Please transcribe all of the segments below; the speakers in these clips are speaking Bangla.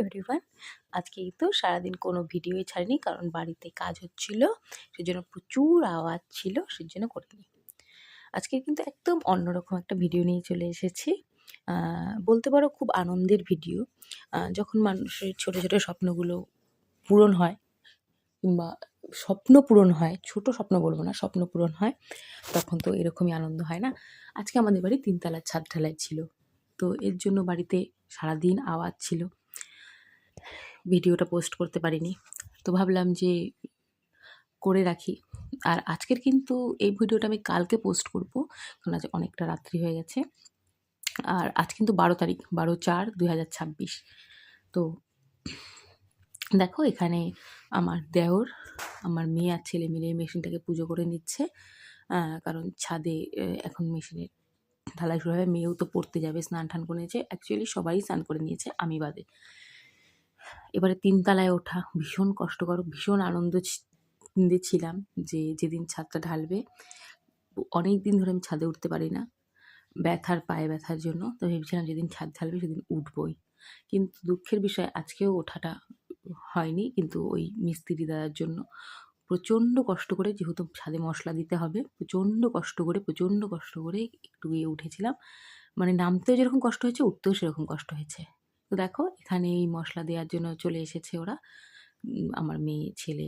এভরিওয়ান, আজকেই তো সারাদিন কোনো ভিডিওই ছাড়িনি, কারণ বাড়িতে কাজ হচ্ছিল, সেজন্য প্রচুর আওয়াজ ছিল, সেজন্য করিনি। আজকে কিন্তু একদম অন্যরকম একটা ভিডিও নিয়ে চলে এসেছি। বলতে পারো খুব আনন্দের ভিডিও। যখন মানুষের ছোটো ছোটো স্বপ্নগুলো পূরণ হয়, কিংবা স্বপ্ন পূরণ হয়, ছোট স্বপ্ন বলবো না, স্বপ্ন পূরণ হয়, তখন তো এরকমই আনন্দ হয় না। আজকে আমাদের বাড়ি 3 তলার ছাদ ঢালাই ছিল, তো এর জন্য বাড়িতে সারাদিন আওয়াজ ছিল, ভিডিওটা পোস্ট করতে পারিনি। তো ভাবলাম যে করে রাখি। আর আজকের কিন্তু এই ভিডিওটা আমি কালকে পোস্ট করব, কারণ আজ অনেকটা রাত্রি হয়ে গেছে। আর আজ কিন্তু 12 তারিখ, 12/4/2026। তো দেখো, এখানে আমার দেওর, আমার মেয়ে আর ছেলে মিলে মেশিনটাকে পুজো করে নিচ্ছে, কারণ ছাদে এখন মেশিনের ঢালাই শুরু হবে। মেয়েও তো পড়তে যাবে, স্নান টান করে নিয়েছে, অ্যাকচুয়ালি সবাই স্নান করে নিয়েছে, আমি বাদে। এবারে 3 তলায় ওঠা ভীষণ কষ্টকর, ভীষণ আনন্দে ছিলাম যে যেদিন ছাদটা ঢালবে। অনেক দিন ধরে আমি ছাদে উঠতে পারি না, পায়ে ব্যথার জন্য। তো ভেবেছিলাম যেদিন ছাদ ঢালবে সেদিন উঠবই, কিন্তু দুঃখের বিষয় আজকেও ওঠাটা হয়নি। কিন্তু ওই মিস্ত্রি দাদার জন্য প্রচণ্ড কষ্ট করে, যেহেতু ছাদে মশলা দিতে হবে, প্রচণ্ড কষ্ট করে একটু গিয়ে উঠেছিলাম। মানে নামতেও যেরকম কষ্ট হয়েছে, উঠতেও সেরকম কষ্ট হয়েছে। তো দেখো, এখানে এই মশলা দেওয়ার জন্য চলে এসেছে ওরা, আমার মেয়ে, ছেলে,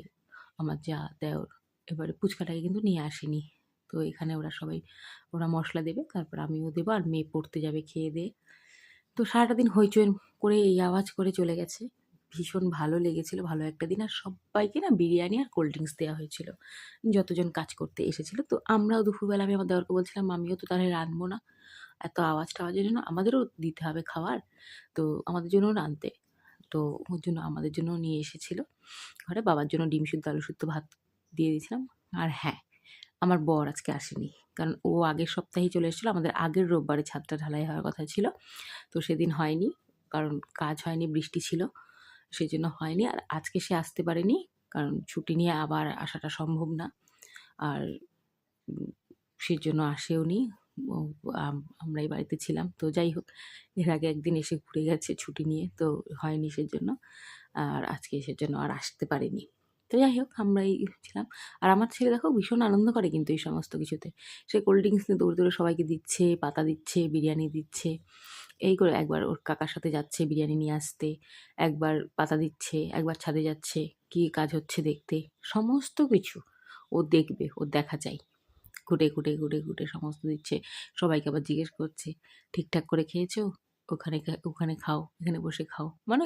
আমার যা, দেওর। এবারে পুচকাটাকে কিন্তু নিয়ে আসেনি। তো এখানে ওরা মশলা দেবে, তারপর আমিও দেবো, আর মেয়ে পড়তে যাবে খেয়ে দিয়ে। তো সারাটা দিন হইচই করে এই আওয়াজ করে চলে গেছে। ভীষণ ভালো লেগেছিল, ভালো একটা দিন। আর সবাইকে না বিরিয়ানি আর কোল্ড ড্রিঙ্কস দেওয়া হয়েছিল, যতজন কাজ করতে এসেছিল। তো আমরাও দুপুরবেলা, আমি আমার দেওরকে বলছিলাম, আমিও তো তাহলে রাঁধবো না, এত আওয়াজ টাওয়াজের জন্য আমাদেরও দিতে হবে খাবার, তো আমাদের জন্য রাঁধতে। তো ওর জন্য আমাদের জন্য নিয়ে এসেছিল ঘরে। বাবার জন্য ডিম সিদ্ধ, আলু সিদ্ধ, ভাত দিয়ে দিয়েছিলাম। আর হ্যাঁ, আমার বর আজকে আসেনি, কারণ ও আগের সপ্তাহেই চলে এসেছিলো। আমাদের আগের রোববারে ছাদটা ঢালাই হওয়ার কথা ছিল, তো সেদিন হয়নি, কারণ কাজ হয়নি, বৃষ্টি ছিল, সেই জন্য হয়নি। আর আজকে সে আসতে পারেনি, কারণ ছুটি নিয়ে আবার আসাটা সম্ভব না। আর সেই জন্য আসেও নি। আমরাই বাড়িতে ছিলাম। তো যাই হোক, এর আগে একদিন এসে ঘুরে গেছে ছুটি নিয়ে, তো হয়নি সেজন্য। আর আজকে সেজন্য আর আসতে পারেনি। তো যাই হোক, আমরাই ছিলাম। আর আমার ছেলে দেখো ভীষণ আনন্দ করে কিন্তু এই সমস্ত কিছুতে। সে কোল্ড ড্রিঙ্কস নিয়ে দৌড়ে দৌড়ে সবাইকে দিচ্ছে, পাতা দিচ্ছে, বিরিয়ানি দিচ্ছে। এই করে একবার ওর কাকার সাথে যাচ্ছে বিরিয়ানি নিয়ে আসতে, একবার পাতা দিচ্ছে, একবার ছাদে যাচ্ছে কী কাজ হচ্ছে দেখতে। সমস্ত কিছু ও দেখবে, ওর দেখা চাই। ঘুটে সমস্ত দিচ্ছে। সবাইকে আবার জিজ্ঞেস করছে, ঠিকঠাক করে খেয়েছো? ওখানে খাও, এখানে বসে খাও। মানে